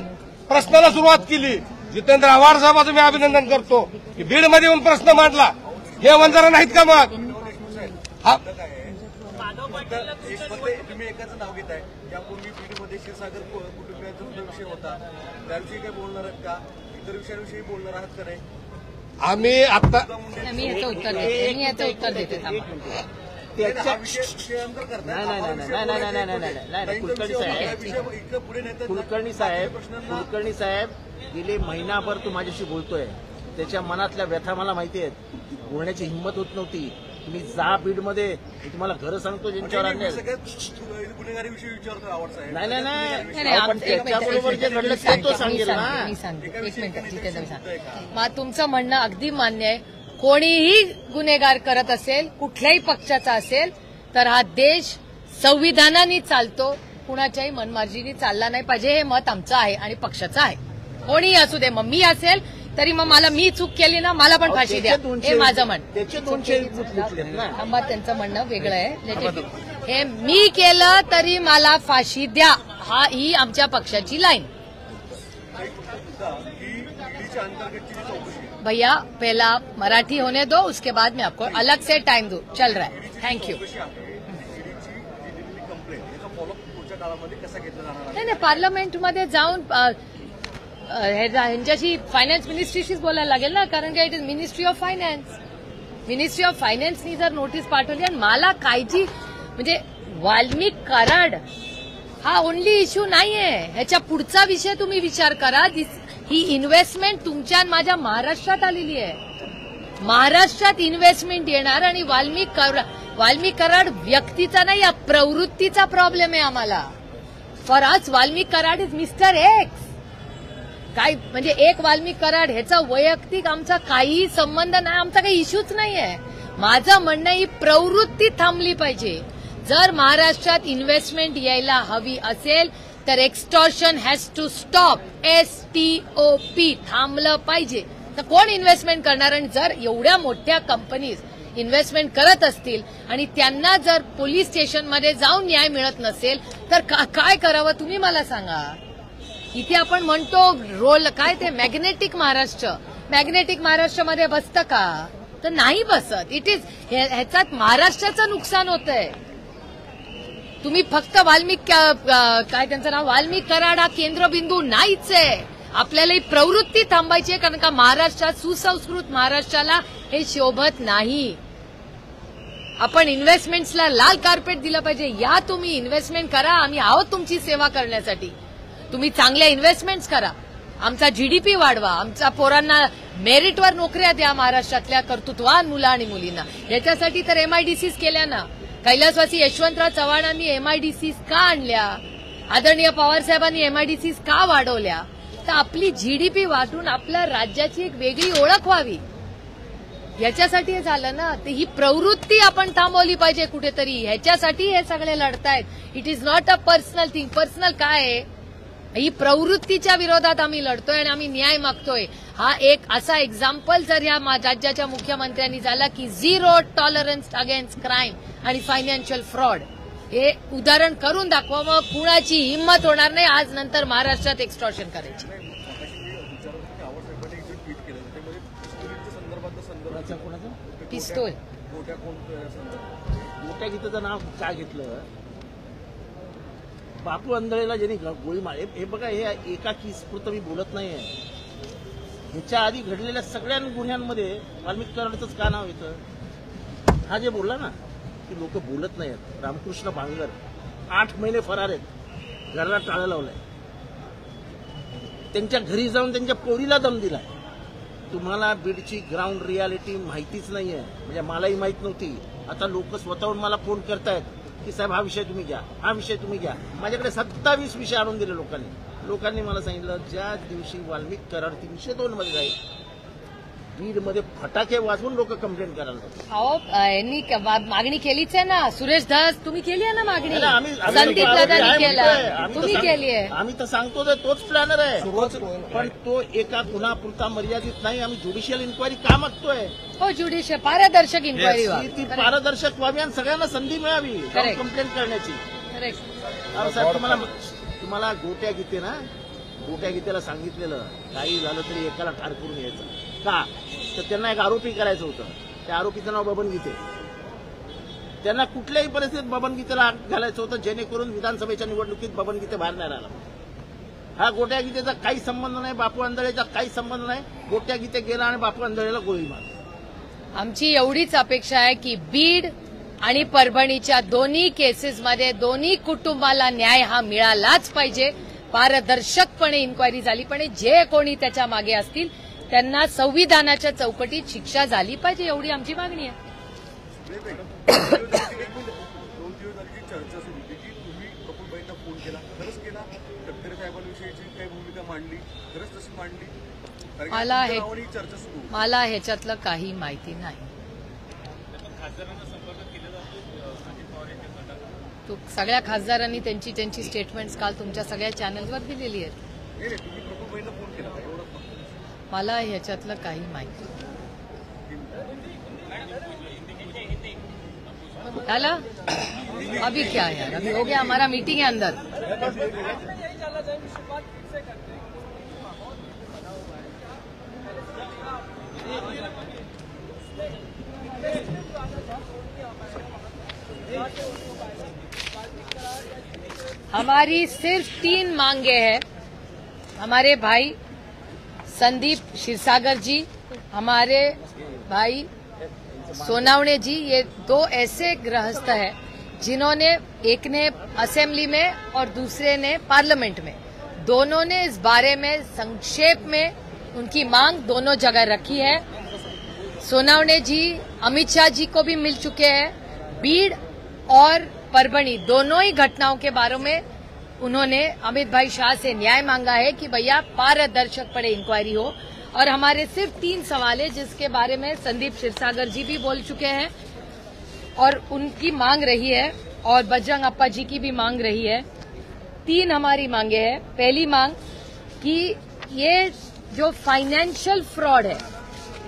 प्रश्नाला सुरुवात केली. जितेंद्र आव्हाड साहेबांचं मी अभिनंदन करतो की बीडमध्ये येऊन प्रश्न मांडला. हे वंजारा नाहीत का मग? तुम्ही एकाचं नाव घेत आहे. यापूर्वी बीडमध्ये क्षीरसागर कुटुंबियांचा सुद्धा विषय होता. त्याविषयी काय बोलणार आहात का? इतर विषयाविषयी बोलणार आहात का नाही? आम्ही आता मी याचं उत्तर देते. हा विषय अंतर करताय. कुलकर्णी साहेब गेले महिनाभर तू माझ्याशी बोलतोय. त्याच्या मनातल्या व्यथा मला माहिती आहेत. बोलण्याची हिंमत होत नव्हती. तुम्ही जा बीडमध्ये, मी तुम्हाला घरं सांगतो ज्यांच्यावर अन्याय. गुन्हेगारी विषयी विचारतो आव्हाड साहेब. नाही, त्याच्याबरोबर जे घडलं ते तो सांगेल ना. मी सांगते, एक मिनिट जितेंद्र सांग. तुमचं म्हणणं अगदी मान्य आहे. कोणीही गुन्हेगार करत असेल, कुठल्याही पक्षाचा असेल, तर हा देश संविधानाने चालतो. कुणाच्याही मनमार्जीने चालला नाही पाहिजे. हे मत आमचं आहे आणि पक्षाचं आहे. कोणीही असू दे. मग मी असेल तरी मग मला मी चूक केली ना, मला पण फाशी द्या, हे माझं म्हणणं. त्याचे 200 ना. थांबा, त्यांचं म्हणणं वेगळं आहे. हे मी केलं तरी मला फाशी द्या, ही आमच्या पक्षाची लाईन. भैया पहला मराठी होने दो, उसके बाद मैं आपको अलग से टाइम दूं. चल रहा है. थँक्यू. नाही, पार्लमेंटमध्ये जाऊन ह्यांच्याशी फायनान्स मिनिस्ट्रीशीच बोलायला लागेल ना, कारण की it is ministry of finance. Ministry of फायनान्सनी जर नोटीस पाठवली आणि मला काळजी, म्हणजे वाल्मिक कराड हा ओनली इश्यू नाहीये. ह्याच्या पुढचा विषय तुम्ही विचार करा. ही इन्व्हेस्टमेंट तुमच्या आणि माझ्या महाराष्ट्रात आलेली आहे. महाराष्ट्रात इन्व्हेस्टमेंट येणार आणि वाल्मिक कराड व्यक्तीचा नाही, या प्रवृत्तीचा प्रॉब्लेम आहे आम्हाला. For us Valmik Karad is mister X. काय म्हणजे एक वाल्मिक कराड ह्याचा वैयक्तिक आमचा काही संबंध नाही, आमचा काही इश्यूच नाहीये. माझं म्हणणं ही प्रवृत्ती थांबली पाहिजे. जर महाराष्ट्रात इन्व्हेस्टमेंट यायला हवी असेल तर extortion has to stop. STOP थांबलं पाहिजे. तर कोण इन्व्हेस्टमेंट करणार? आणि जर एवढ्या मोठ्या कंपनीज इन्व्हेस्टमेंट करत असतील आणि त्यांना जर पोलीस स्टेशनमध्ये जाऊन न्याय मिळत नसेल तर काय करावं तुम्ही मला सांगा. इथे आपण म्हणतो रोल काय ते मॅग्नेटिक महाराष्ट्र. मॅग्नेटिक महाराष्ट्रामध्ये बसतं का? तर नाही बसत. इट इज ह्याच्यात महाराष्ट्राचं नुकसान होतंय. तुम्ही फक्त काय त्यांचं नाव वाल्मिक कराड हा केंद्रबिंदू नाहीच आहे. आपल्याला ही प्रवृत्ती थांबायची आहे, कारण का महाराष्ट्रात सुसंस्कृत महाराष्ट्राला हे शोभत नाही. आपण इन्व्हेस्टमेंट्सला लाल कार्पेट दिलं पाहिजे. या तुम्ही इन्व्हेस्टमेंट करा, आम्ही आहोत तुमची सेवा करण्यासाठी. तुम्ही चांगल्या इन्व्हेस्टमेंट्स करा, आमचा GDP वाढवा, आमच्या पोरांना मेरिटवर नोकऱ्या द्या, महाराष्ट्रातल्या कर्तृत्ववान मुलं आणि मुलींना. याच्यासाठी तर MIDCs केल्या ना. कैलासवासी यशवंतराव चव्हाणांनी MIDCs का आणल्या? आदरणीय पवारसाहेबांनी MIDCs का वाढवल्या? तर आपली GDP वाढून आपल्या राज्याची एक वेगळी ओळख व्हावी, याच्यासाठी हे झालं ना. तर ही प्रवृत्ती आपण थांबवली पाहिजे कुठेतरी. ह्याच्यासाठी हे सगळे लढतायत. It is not a personal thing. Personal काय आहे? ही प्रवृत्तीच्या विरोधात आम्ही लढतोय आणि आम्ही न्याय मागतोय. हा एक असा एक्झाम्पल जर या राज्याच्या मुख्यमंत्र्यांनी झाला की 0 टॉलरन्स अगेन्स्ट क्राईम आणि फायनान्शियल फ्रॉड, हे उदाहरण करून दाखवा. मग कुणाची हिंमत होणार नाही आज नंतर महाराष्ट्रात एक्स्टॉर्शन करायची. कोणाचं पिस्तूल. गोट्या कोण असं मोठ्या गीताचं नाव का घेतलं? बापू अंधळेला ज्यांनी गोळी मारली, हे बघा, हे एका केसपुरतं मी बोलत नाहीये. ह्याच्या आधी घडलेल्या सगळ्या गुन्ह्यांमध्ये वाल्मिकी कराडचंच का नाव येतं? हा जे बोलला ना की लोक बोलत नाहीत. रामकृष्ण भांगर 8 महिने फरार आहेत, घराला टाळं लावलंय, त्यांच्या घरी जाऊन त्यांच्या पोरीला दम दिलाय. तुम्हाला बीडची ग्राउंड रियालिटी माहितीच नाहीये, म्हणजे मलाही माहित नव्हती. आता लोक स्वतःहून मला फोन करतायत की साहेब हा विषय तुम्ही घ्या, हा विषय तुम्ही घ्या. माझ्याकडे 27 विषय आणून दिले लोकांनी मला सांगितलं ज्या दिवशी वाल्मिकी कराड 302 मध्ये जाईल, बीडमध्ये फटाके वाजवून लोक कंप्लेंट करायला लागतात. अहो, यांनी मागणी केलीच आहे ना. सुरेश धस, तुम्ही केली आहे ना मागणी. नाही, आम्ही संदीप दादांनी केला, आम्ही तुम्ही केली आहे. आम्ही तर सांगतो तोच प्लॅनर आहे, पण तो एका गुन्हापुरता मर्यादित नाही. आम्ही ज्युडिशियल इन्क्वायरी का मागतोय? हो, ज्युडिशियल पारदर्शक इन्क्वायरी ती पारदर्शक व्हावी आणि सगळ्यांना संधी मिळावी कंप्लेंट करण्याची. करेक्ट. साहेब, तुम्हाला गोट्या गीते ना, गोट्या गीतेला सांगितलेलं काही झालं तरी एकाला ठार करून यायचं का? तर त्यांना एक आरोपी करायचं होतं. त्या आरोपीचं नाव बबन गीते. त्यांना कुठल्याही परिस्थितीत बबन गीतेला आग घालायचं होतं, जेणेकरून विधानसभेच्या निवडणुकीत बबन गीते बाहेर नाही राहिला. हा गोट्या गीतेचा काही संबंध नाही, बापू अंधळेचा काही संबंध नाही. गोट्या गीते गेला आणि बापू अंधळेला गोळी मारली. आमची एवढीच अपेक्षा आहे की बीड आणि परभणीच्या दोन्ही केसेसमध्ये दोन्ही कुटुंबाला न्याय हा मिळालाच पाहिजे. पारदर्शकपणे इन्क्वायरी झाली पाहिजे. जे कोणी त्याच्या मागे असतील त्यांना संविधानाच्या चौकटीत शिक्षा झाली पाहिजे, एवढी आमची मागणी आहे. 2 दिवस झाली चर्चा सुरू होती की तुम्ही कपूरबाईंना फोन केला, खरंच केला? तटकरे साहेबांविषयीची काही भूमिका मांडली, खरंच तशी मांडली? कारण की नावाने चर्चा सुरू. मला ह्याच्यातलं काही माहिती नाही. तो सगळ्या खासदारांनी त्यांची स्टेटमेंट्स काल तुमच्या सगळ्या चॅनल्सवर दिलेली आहेत. नाही, तुम्ही कपूरबाईंना फोन केला एवढंच फक्त. मला ह्याच्यातलं काही माहिती झाला. अभी क्या है यार, अभी हो गया, हमारा मीटिंग है अंदर. हमारी सिर्फ 3 मांगे हैं. हमारे भाई संदीप क्षीरसागर जी, हमारे भाई सोनावणे जी, ये 2 ऐसे गृहस्थ हैं जिन्होंने, एक ने असेंबली में और दूसरे ने पार्लियामेंट में, दोनों ने इस बारे में संक्षेप में उनकी मांग दोनों जगह रखी है. सोनावणे जी अमित शाह जी को भी मिल चुके हैं. बीड और परभणी दोनों ही घटनाओं के बारे में उन्होंने अमित भाई शाह से न्याय मांगा है कि भैया पारदर्शकपणे इंक्वायरी हो. और हमारे सिर्फ 3 सवाल है जिसके बारे में संदीप क्षीरसागर जी भी बोल चुके हैं और उनकी मांग रही है, और बजरंग अप्पा जी की भी मांग रही है. 3 हमारी मांगे हैं. पहली मांग कि ये जो फाइनेंशियल फ्रॉड है,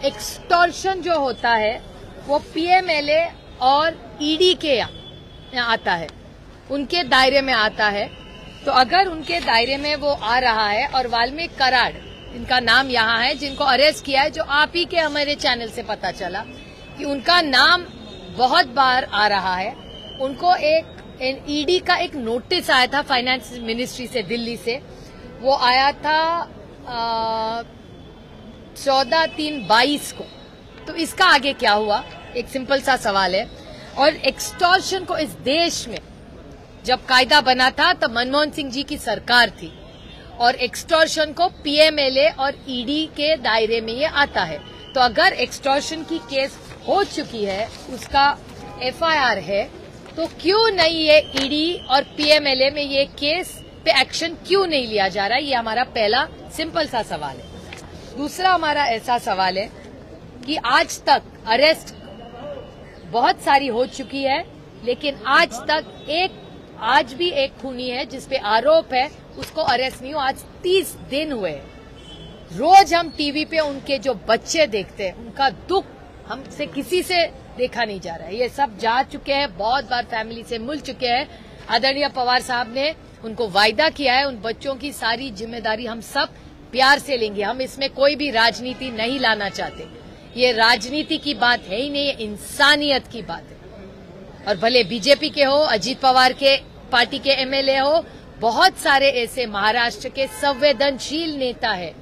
एक्सटॉर्शन जो होता है, वो पीएमएलए और ईडी के आता है, उनके दायरे में आता है. तो अगर उनके दायरे में वो आ रहा है, और वाल्मीकि कराड इनका नाम यहाँ है, जिनको अरेस्ट किया है, जो आप ही के हमारे चैनल से पता चला कि उनका नाम बहुत बार आ रहा है. उनको एक ईडी का एक नोटिस आया था फाइनेंस मिनिस्ट्री से, दिल्ली से. वो आया था 14/3/22 को. तो इसका आगे क्या हुआ, एक सिंपल सा सवाल है. और एक्सटॉर्शन को इस देश में जब कायदा बना था तब मनमोहन सिंह जी की सरकार थी, और एक्सटॉर्शन को पीएमएलए और ईडी के दायरे में ये आता है. तो अगर एक्सटॉर्शन की केस हो चुकी है, उसका एफआईआर है, तो क्यों नहीं ये ईडी और पीएमएलए में ये केस पे एक्शन क्यों नहीं लिया जा रहा है? ये हमारा पहला सिंपल सा सवाल है. दूसरा हमारा ऐसा सवाल है कि आज तक अरेस्ट बहुत सारी हो चुकी है, लेकिन आज भी एक खूनी है जिसपे आरोप है, उसको अरेस्ट नहीं हुआ. आज 30 दिन हुए. रोज हम टीवी पे उनके जो बच्चे देखते हैं, उनका दुख हमसे किसी से देखा नहीं जा रहा है. ये सब जा चुके हैं, बहुत बार फैमिली से मिल चुके हैं. आदरणीय पवार साहब ने उनको वायदा किया है, उन बच्चों की सारी जिम्मेदारी हम सब प्यार से लेंगे. हम इसमें कोई भी राजनीति नहीं लाना चाहते. ये राजनीति की बात है ही नहीं, ये इंसानियत की बात है। और भले बीजेपी के हो, अजीत पवार के पार्टी के एमएलए हो, बहुत सारे ऐसे महाराष्ट्र के संवेदनशील नेता है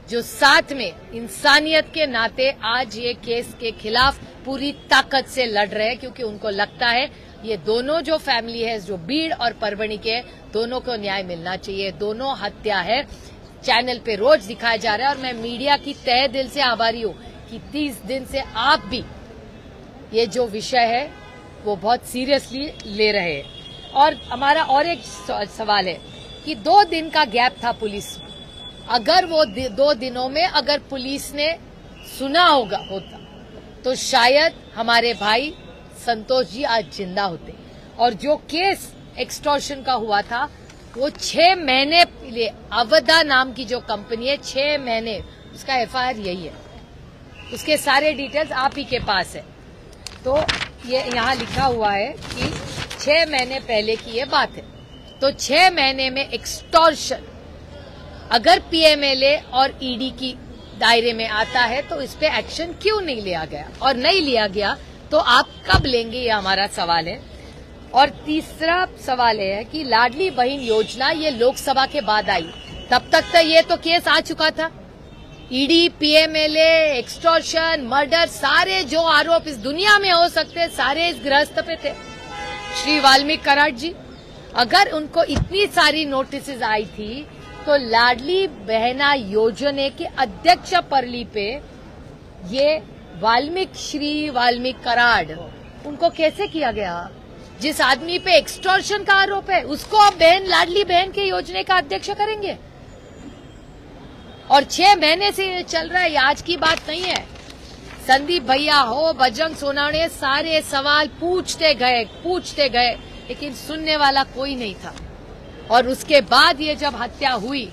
जो साथ में इंसानियत के नाते आज ये केस के खिलाफ पूरी ताकत से लड़ रहे हैं, क्योंकि उनको लगता है ये दोनों जो फैमिली है, जो बीड़ और परभणी के, दोनों को न्याय मिलना चाहिए। दोनों हत्या है, चैनल पे रोज दिखाया जा रहा है। और मैं मीडिया की तहे दिल से आभारी हूं कि 30 दिन से आप भी ये जो विषय है वो बहुत सीरियसली ले रहे हैं। और हमारा और एक सवाल है कि 2 दिन का गैप था पुलिस, अगर वो 2 दिनों में अगर पुलिस ने सुना होता तो शायद हमारे भाई संतोष जी आज जिंदा होते। और जो केस एक्सटॉर्शन का हुआ था वो 6 महीने पहले, अवधा नाम की जो कंपनी है, 6 महीने, उसका एफआईआर यही है, उसके सारे डिटेल्स आप ही के पास है। तो ये यहाँ लिखा हुआ है कि 6 महीने पहले की ये बात है। तो 6 महीने में एक्सटॉर्शन अगर पीएमएलए और ईडी की दायरे में आता है तो इस पे एक्शन क्यों नहीं लिया गया, और नहीं लिया गया तो आप कब लेंगे, ये हमारा सवाल है। और तीसरा सवाल है कि लाडली बहन योजना ये लोकसभा के बाद आई, तब तक तो ये तो केस आ चुका था। ईडी, पीएमएलए, एक्सटॉर्शन, मर्डर, सारे जो आरोप इस दुनिया में हो सकते सारे इस गृहस्थ पे थे, श्री वाल्मीकि कराड जी। अगर उनको इतनी सारी नोटिस आई थी तो लाडली बहना योजना के अध्यक्ष परली पे ये श्री वाल्मीकि कराड, उनको कैसे किया गया? जिस आदमी पे एक्सटॉर्शन का आरोप है उसको आप लाडली बहन के योजना का अध्यक्ष करेंगे? और 6 महीने से ये चल रहा है, ये आज की बात नहीं है। संदीप भैया हो, बजरंग सोनावणे, सारे सवाल पूछते गए, लेकिन सुनने वाला कोई नहीं था। और उसके बाद ये जब हत्या हुई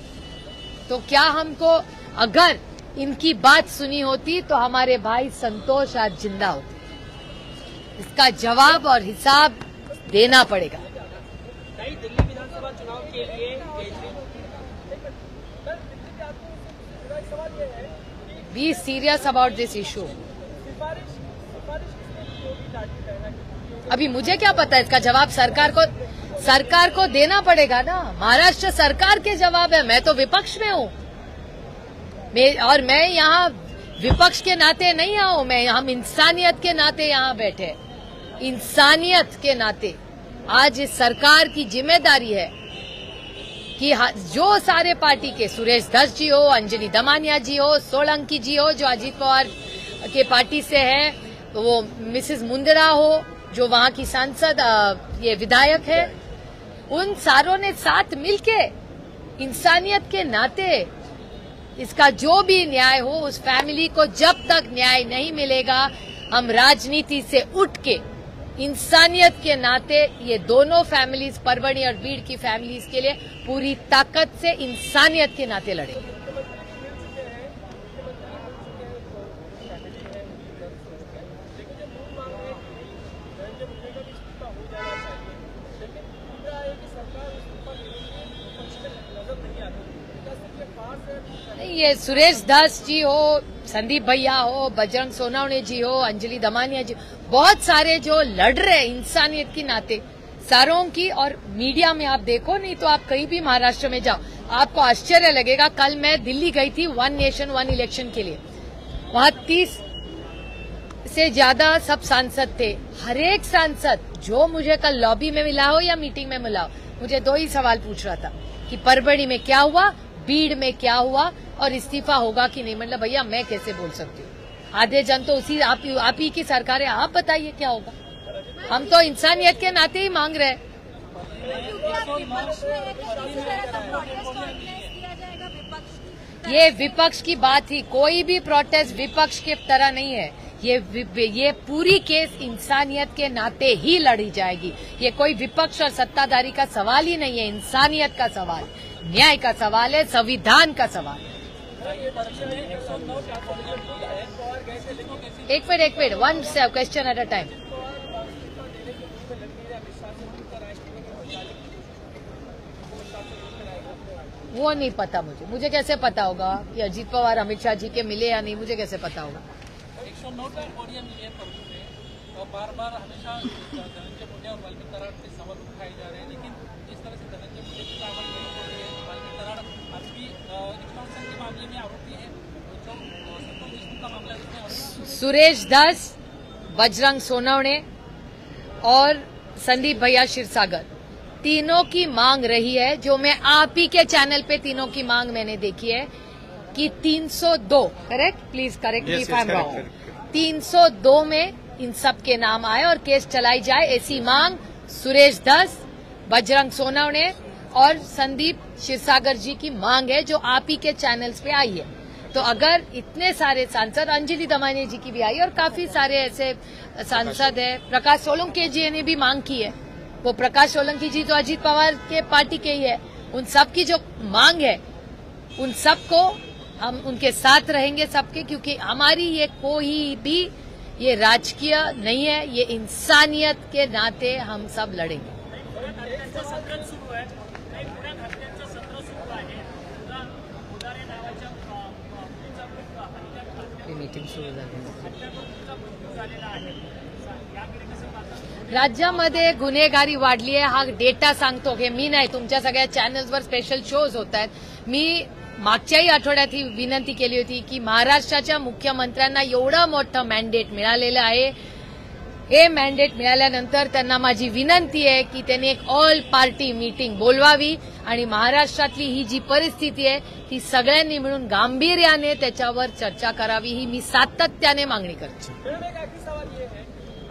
तो क्या हमको, अगर इनकी बात सुनी होती तो हमारे भाई संतोष आज जिंदा होते। इसका जवाब और हिसाब देना पड़ेगा। दिल्ली विधानसभा चुनाव के लिए be serious about this issue. अभी मुझे क्या पता है, इसका जवाब सरकार को देना पड़ेगा ना। महाराष्ट्र सरकार के जवाब है, मैं तो विपक्ष में हूँ, और मैं यहाँ विपक्ष के नाते नहीं आऊं, हम इंसानियत के नाते यहाँ बैठे। इंसानियत के नाते आज इस सरकार की जिम्मेदारी है कि जो सारे पार्टी के, सुरेश धस जी हो, अंजलि दमानिया जी हो, सोलंकी जी हो जो अजीत पवार के पार्टी से है, तो वो मिसेस मुंदड़ा हो जो वहां की सांसद, ये विधायक है, उन सारों ने साथ मिलके इंसानियत के नाते इसका जो भी न्याय हो, उस फैमिली को जब तक न्याय नहीं मिलेगा, हम राजनीति से उठ के इंसानियत के नाते ये दोनों फैमिलीज, परभणी और बीड़ की फैमिलीज के लिए पूरी ताकत से इंसानियत के नाते लड़ेंगे। ये सुरेश दास जी हो, संदीप भैया हो, बजरंग सोनावणे जी हो, अंजलि दमानिया जी, बहुत सारे जो लड़ रहे हैं इंसानियत के नाते, सारों की। और मीडिया में आप देखो, नहीं तो आप कहीं भी महाराष्ट्र में जाओ, आपको आश्चर्य लगेगा। कल मैं दिल्ली गई थी 1 नेशन 1 इलेक्शन के लिए, वहां 30 से ज्यादा सब सांसद थे। हर एक सांसद जो मुझे कल लॉबी में मिला हो या मीटिंग में मिला हो, मुझे 2 ही सवाल पूछ रहा था कि परभणी में क्या हुआ, बीड़ में क्या हुआ, और इस्तीफा होगा कि नहीं। मतलब भैया मैं कैसे बोल सकती हूँ, आधे जन तो उसी आप ही की सरकार है, आप बताइए क्या होगा। हम तो इंसानियत के नाते ही मांग रहे हैं। ये विपक्ष की बात थी, कोई भी प्रोटेस्ट विपक्ष के तरह नहीं है। ये पूरी केस इंसानियत के नाते ही लड़ी जाएगी। ये कोई विपक्ष और सत्ताधारी का सवाल ही नहीं है, इंसानियत का सवाल, न्याय का सवाल है, संविधान का सवाल। एक minute, 1 question at a time. वो नहीं पता मुझे कैसे पता होगा कि अजीत पवार अमित शाह जी के मिले या नहीं, मुझे कैसे पता होगा? 109 टेरिटोरियल ये पड़ती है और बार बार हमेशा धनंजय मुंडे और वाल्मीकि कराड़ के सवाल उठाए जा रहे हैं, लेकिन जिस तरह से धनंजय मुंडे की कार्रवाई नहीं हो रही है, वाल्मीकि कराड़ आज भी एक्सटॉर्शन के मामले में आरोपी है, जो संतोष देशमुख का मामला है उसमें सुरेश दास, बजरंग सोनवणे और संदीप भैया क्षीरसागर, तीनों की मांग रही है, जो मैं आप ही के चैनल पे तीनों की मांग मैंने देखी है कि 302, correct, please correct me if I am wrong, 302 में इन सब के नाम आए और केस चलाई जाए, ऐसी मांग सुरेश दास, बजरंग सोनवणे और संदीप क्षीरसागर जी की मांग है, जो आप ही के चैनल्स पे आई है। तो अगर इतने सारे सांसद, अंजलि दमानिया जी की भी आई और काफी सारे ऐसे सांसद है, प्रकाश सोलंकी जी ने भी मांग की है, वो प्रकाश सोलंकी जी तो अजीत पवार के पार्टी के ही है, उन सब की जो मांग है उन सबको हम उनके साथ रहेंगे सबके, क्योंकि हमारी ये कोई भी ये राजकीय नहीं है, ये इंसानियत के नाते हम सब लड़ेंगे। हत्यांचं सत्र सुरू आहे, नाही पुण्यात हत्यांचं सत्र सुरू आहे, उदारे नावाच्या मुलीचा मीटिंग सुरू झाली, हत्याचा मृत्यू झालेला आहे, याकडे कसं पाहता? राज्यामध्ये गुन्हेगारी वाढली आहे, हा डेटा सांगतो की मी नाही, तुमच्या सगळ्या चॅनल्सवर स्पेशल शोज होत आहेत। मी मागच्याही आठवड्यात ही विनंती केली होती की महाराष्ट्राच्या मुख्यमंत्र्यांना एवढं मोठं मॅन्डेट मिळालेलं आहे, हे मॅन्डेट मिळाल्यानंतर त्यांना माझी विनंती आहे की त्यांनी एक ऑल पार्टी मीटिंग बोलवावी आणि महाराष्ट्रातली ही जी परिस्थिती आहे ती सगळ्यांनी मिळून गांभीर्याने त्याच्यावर चर्चा करावी, ही मी सातत्याने मागणी करते। मैडम एक आखिरी सवाल ये है,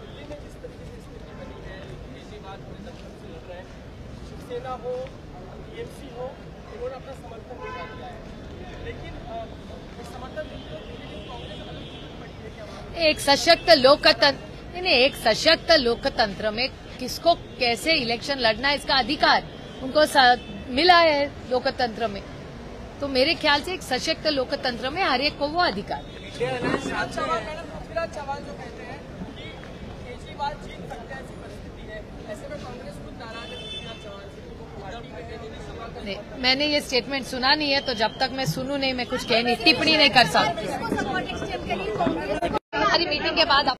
दिल्ली में जिस तरीके से स्थिति बनी है, केजरीवाल पूरे दफ्तर से लड़ रहे हैं, शिवसेना हो, टीएमसी हो, इन्होंने अपना समर्थन दिखा दिया है, लेकिन समर्थन देते हुए कांग्रेस अलग पड़ी है क्या वहाँ? एक सशक्त लोकतंत्र, नहीं, एक सशक्त लोकतंत्र में किसको कैसे इलेक्शन लड़ना है इसका अधिकार उनको मिला है लोकतंत्र में, तो मेरे ख्याल से एक सशक्त लोकतंत्र में हर एक को वो अधिकार। पृथ्वीराज चव्हाण जो कहते हैं कि केजरीवाल जीत सकते हैं, ऐसी परिस्थिति है, ऐसे में कांग्रेस खुद नाराज है पृथ्वीराज चव्हाण से, उनको पार्टी में देने सभा कर नहीं, मैंने ये स्टेटमेंट सुना नहीं है, तो जब तक मैं सुनूं नहीं मैं कुछ कह नहीं, टिप्पणी नहीं कर सकती। हमारी मीटिंग के बाद